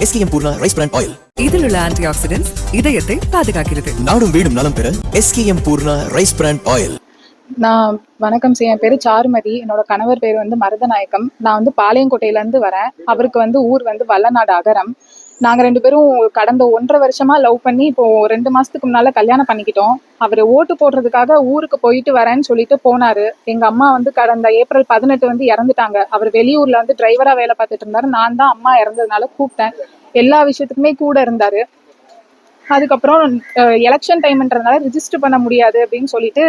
SKM Poorna rice brand oil. இதில் உள்ள antioxidants இதயத்தை பாதுகாக்கிறது. நாடும் வீடும் நலம் பெற SKM Poorna rice brand oil. வணக்கம் சார், என் பேர் சாருமதி. என்னோட கணவர் பேர் மருதநாயக்கம். நான் பாளையங்கோட்டையிலேருந்து வரேன். அவருக்கு ஊர் வல்லநாடு அகரம். நாங்கள் 2 பேரும் கடந்த 1.5 வருஷமா லவ் பண்ணி இப்போ 2 மாசத்துக்கு முன்னால கல்யாணம் பண்ணிக்கிட்டோம். அவர் ஓட்டு போடுறதுக்காக ஊருக்கு போயிட்டு வரேன்னு சொல்லிட்டு போனாரு. எங்க அம்மா கடந்த ஏப்ரல் 18 இறந்துட்டாங்க. அவர் வெளியூர்ல டிரைவரா வேலை பார்த்துட்டு இருந்தாரு. நான் தான் அம்மா இறந்ததுனால கூப்பிட்டேன். எல்லா விஷயத்துக்குமே கூட இருந்தாரு. அதுக்கப்புறம் எலெக்ஷன் டைம்ன்றதுனால ரிஜிஸ்டர் பண்ண முடியாது அப்படின்னு சொல்லிட்டு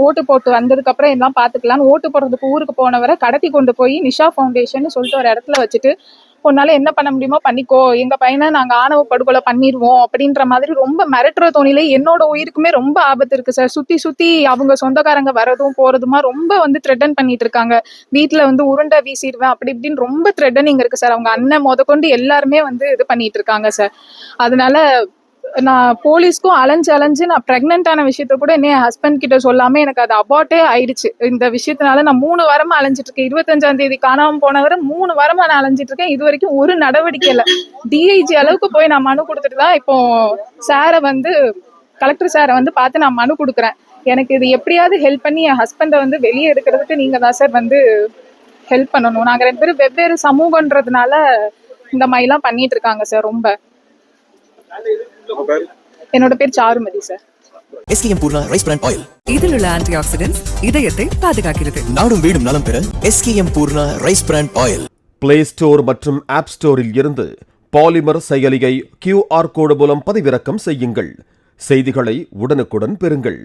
ஓட்டு போட்டு வந்ததுக்கு அப்புறம் எல்லாம் பாத்துக்கலாம் ஓட்டு போடுறதுக்கு ஊருக்கு போனவரை கடத்தி கொண்டு போய் நிஷா ஃபவுண்டேஷன் சொல்லிட்டு ஒரு இடத்துல வச்சுட்டு, உன்னால என்ன பண்ண முடியுமோ பண்ணிக்கோ, எங்க பையனை நாங்க ஆணவ படுகொலை பண்ணிடுவோம் அப்படின்ற மாதிரி ரொம்ப மிரட்டுற தோணிலே என்னோட உயிருக்குமே ரொம்ப ஆபத்து இருக்கு சார். சுத்தி சுத்தி அவங்க சொந்தக்காரங்க வரதும் போறதுமா ரொம்ப த்ரெட்டன் பண்ணிட்டு இருக்காங்க. வீட்டுல உருண்டை வீசிடுவேன் அப்படி இப்படின்னு ரொம்ப த்ரெட்டனிங் இருக்கு சார். அவங்க அண்ணன் முதற்கொண்டு எல்லாருமே இது பண்ணிட்டு இருக்காங்க சார். அதனால நான் போலீஸ்க்கும் அலைஞ்சு நான் பிரெக்னென்டான விஷயத்த கூட என் ஹஸ்பண்ட் கிட்ட சொல்லாம எனக்கு அது அபார்ட்டே ஆயிடுச்சு. இந்த விஷயத்தினால நான் 3 வாரமா அலைஞ்சிட்டு இருக்கேன். 25ஆம் தேதி காணாம போனவரை 3 வாரமா நான் அலைஞ்சிட்டு இருக்கேன். இது வரைக்கும் ஒரு நடவடிக்கை இல்லை. DIG அளவுக்கு போய் நான் மனு கொடுத்துட்டு தான் இப்போ சாரை கலெக்டர் சாரை பார்த்து நான் மனு கொடுக்குறேன். எனக்கு இது எப்படியாவது ஹெல்ப் பண்ணி என் ஹஸ்பண்டை வெளியே எடுக்கிறதுக்கு நீங்க தான் சார் ஹெல்ப் பண்ணணும். நாங்க 2 பேரும் வெவ்வேறு சமூகன்றதுனால இந்த மாதிரிலாம் பண்ணிட்டு இருக்காங்க சார். ரொம்ப என்னோட பேர் Charumathi sir. SKM Poorna rice brand oil. இதில் உள்ள ஆன்டிஆக்சிடென்ட்ஸ் இதயத்தை பாதுகாக்கிறது. நாடும் வீடும் நலம் பெற SKM Poorna rice brand oil. Play store மற்றும் ஆப் ஸ்டோரில் இருந்து பாலிமர் செயலியை QR கோடு மூலம் பதிவிறக்கம் செய்யுங்கள். செய்திகளை உடனுக்குடன் பெறுங்கள்.